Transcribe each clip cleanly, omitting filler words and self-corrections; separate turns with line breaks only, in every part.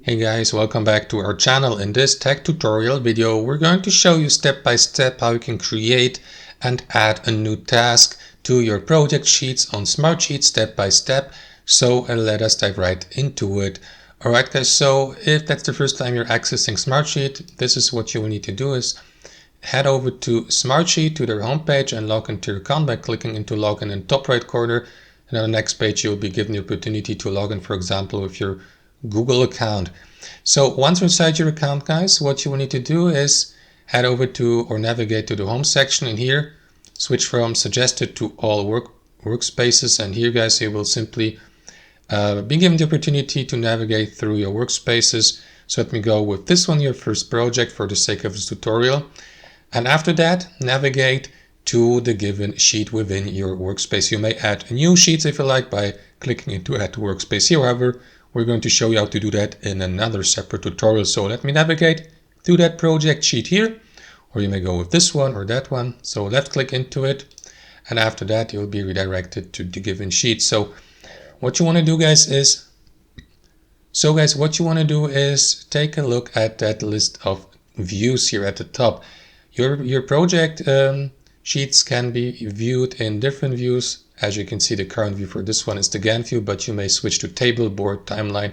Hey guys, welcome back to our channel. In this tech tutorial video, we're going to show you step by step how you can create and add a new task to your project sheets on Smartsheet step by step. So let us dive right into it. Alright guys, so if that's the first time you're accessing Smartsheet, this is what you will need to do is head over to Smartsheet to their homepage and log into your account by clicking into login in the top right corner. And on the next page, you'll be given the opportunity to log in, for example, with your Google account. So once inside your account, guys, what you will need to do is head over to or navigate to the home section, and here switch from suggested to all workspaces. And here, guys, you will simply be given the opportunity to navigate through your workspaces. So let me go with this one, your first project, for the sake of this tutorial. And after that, navigate to the given sheet within your workspace. You may add new sheets if you like by clicking into add to workspace here. However, we're going to show you how to do that in another separate tutorial. So let me navigate to that project sheet here, or you may go with this one or that one. So left click into it. And after that, you'll be redirected to the given sheet. So what you want to do, guys, is take a look at that list of views here at the top. Your project sheets can be viewed in different views. As you can see, the current view for this one is the Gantt view, but you may switch to table, board, timeline,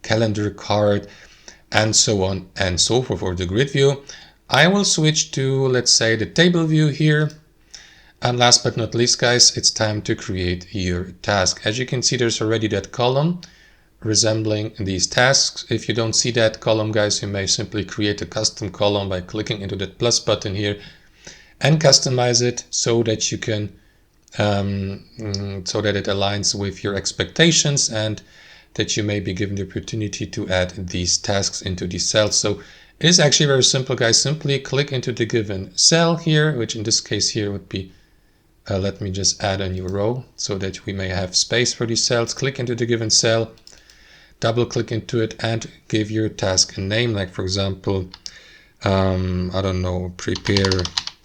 calendar, card, and so on and so forth, or the grid view. I will switch to, let's say, the table view here. And last but not least, guys, it's time to create your task. As you can see, there's already that column resembling these tasks. If you don't see that column, guys, you may simply create a custom column by clicking into that plus button here and customize it so that you can so that it aligns with your expectations and that you may be given the opportunity to add these tasks into these cells. So it is actually very simple, guys. Simply click into the given cell here, which in this case here would be let me just add a new row so that we may have space for these cells. Click into the given cell, double click into it, and give your task a name, like for example, I don't know, prepare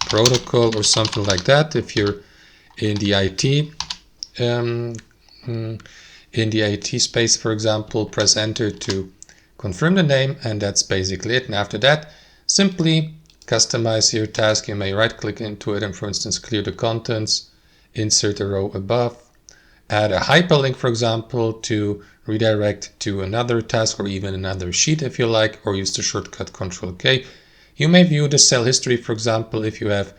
protocol or something like that. If you're in the IT space, for example, press enter to confirm the name, and that's basically it. And after that, simply customize your task. You may right click into it and, for instance, clear the contents, insert a row above, add a hyperlink, for example, to redirect to another task or even another sheet if you like, or use the shortcut Ctrl+K. You may view the cell history, for example, if you have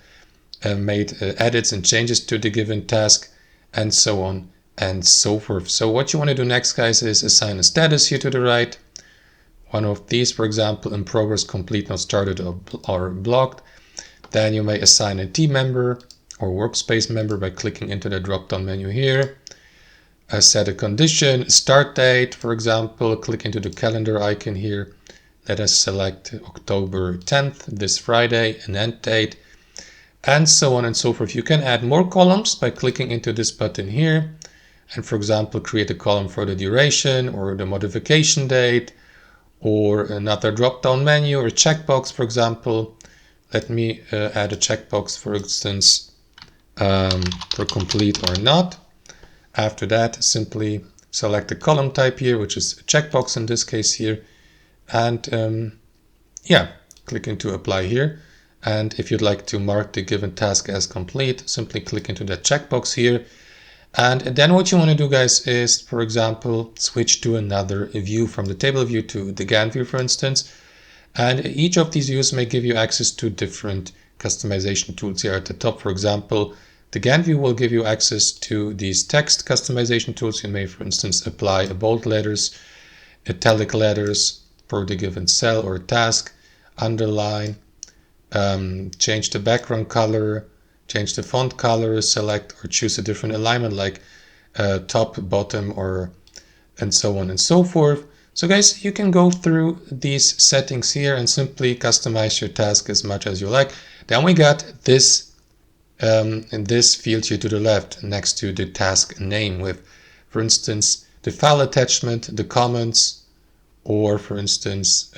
made edits and changes to the given task, and so on and so forth. So what you want to do next, guys, is assign a status here to the right. One of these, for example, in progress, complete, not started, or blocked. Then you may assign a team member or workspace member by clicking into the drop-down menu here. Set a condition, start date, for example, click into the calendar icon here. Let us select October 10th, this Friday, an end date, and so on and so forth. You can add more columns by clicking into this button here. And for example, create a column for the duration or the modification date, or another drop-down menu or checkbox, for example. Let me add a checkbox, for instance, for complete or not. After that, simply select the column type here, which is a checkbox in this case here, and yeah, click into apply here. And if you'd like to mark the given task as complete, simply click into that checkbox here. And then what you want to do, guys, is, for example, switch to another view from the table view to the Gantt view, for instance. And each of these views may give you access to different customization tools here at the top. For example, the Gantt view will give you access to these text customization tools. You may, for instance, apply bold letters, italic letters for the given cell or task, underline, change the background color, change the font color, select or choose a different alignment like top, bottom, or and so on and so forth. So guys, you can go through these settings here and simply customize your task as much as you like. Then we got this in this field here to the left next to the task name with, for instance, the file attachment, the comments, or for instance,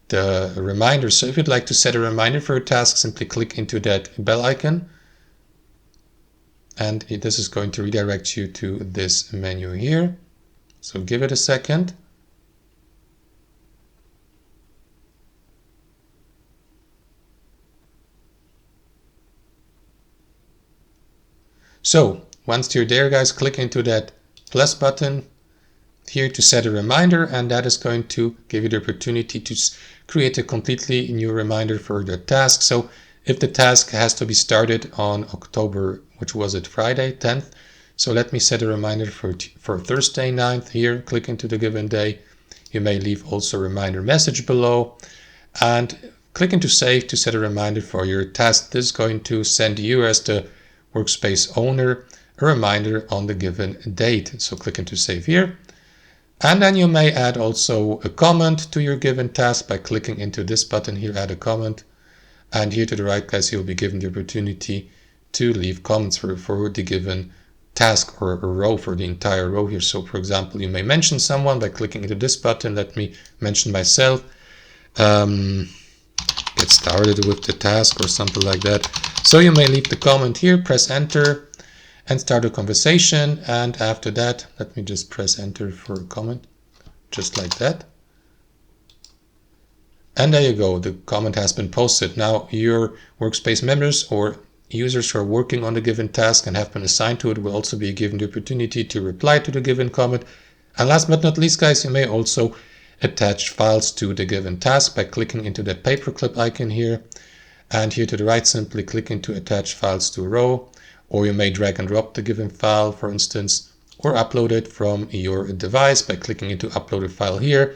the reminder. So if you'd like to set a reminder for a task, simply click into that bell icon, and this is going to redirect you to this menu here. So give it a second. So once you're there, guys, click into that plus button here to set a reminder, and that is going to give you the opportunity to create a completely new reminder for the task. So if the task has to be started on October, which was it, Friday 10th, so let me set a reminder for Thursday 9th. Here, click into the given day. You may leave also a reminder message below, and click into save to set a reminder for your task. This is going to send you as the workspace owner a reminder on the given date. So click into save here. And then you may add also a comment to your given task by clicking into this button here, add a comment. And here to the right, guys, you'll be given the opportunity to leave comments for the given task or a row, for the entire row here. So for example, you may mention someone by clicking into this button. Let me mention myself. Get started with the task or something like that. So you may leave the comment here, press enter, and start a conversation. And after that, let me just press enter for a comment, just like that. And there you go, the comment has been posted. Now your workspace members or users who are working on the given task and have been assigned to it will also be given the opportunity to reply to the given comment. And last but not least, guys, you may also attach files to the given task by clicking into that paperclip icon here. And here to the right, simply click into attach files to a row. Or you may drag and drop the given file, for instance, or upload it from your device by clicking into upload a file here,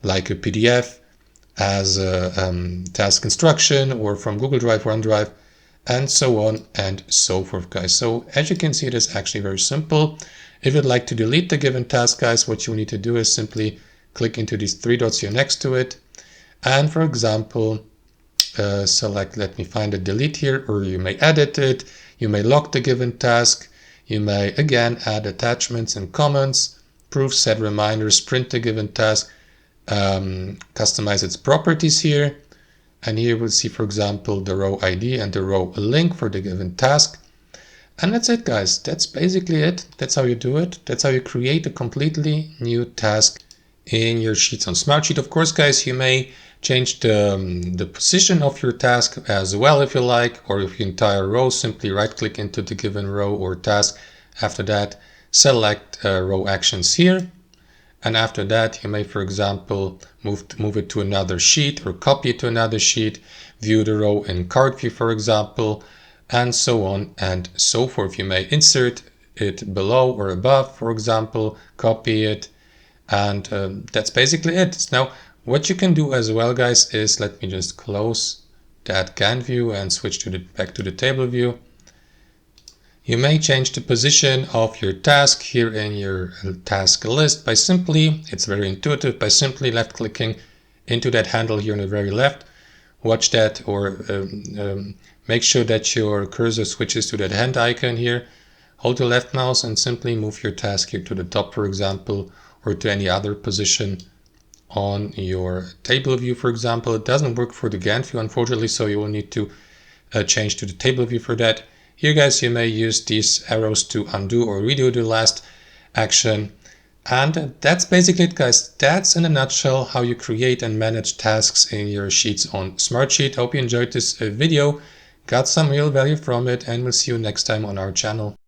like a PDF as a task instruction, or from Google Drive, OneDrive, and so on and so forth, guys. So as you can see, it is actually very simple. If you'd like to delete the given task, guys, what you need to do is simply click into these three dots here next to it. And for example, select, let me find a delete here, or you may edit it. You may lock the given task. You may again add attachments and comments, proof, set reminders, print the given task, customize its properties here. And here we'll see, for example, the row ID and the row link for the given task. And that's it, guys. That's basically it. That's how you do it. That's how you create a completely new task in your sheets on Smartsheet. Of course, guys, you may change the position of your task as well if you like, or if your entire row, simply right click into the given row or task. After that, select row actions here. And after that, you may, for example, move it to another sheet or copy it to another sheet, view the row in card view, for example, and so on and so forth. You may insert it below or above, for example, copy it, and that's basically it. Now, what you can do as well, guys, is let me just close that Gantt view and switch to back to the table view. You may change the position of your task here in your task list by simply, it's very intuitive, by simply left clicking into that handle here on the very left. Watch that, or make sure that your cursor switches to that hand icon here. Hold your left mouse and simply move your task here to the top, for example, or to any other position on your table view, for example. It doesn't work for the Gantt view, unfortunately, so you will need to change to the table view for that. Here, guys, you may use these arrows to undo or redo the last action. And that's basically it, guys. That's in a nutshell how you create and manage tasks in your sheets on Smartsheet. Hope you enjoyed this video, got some real value from it, and we'll see you next time on our channel.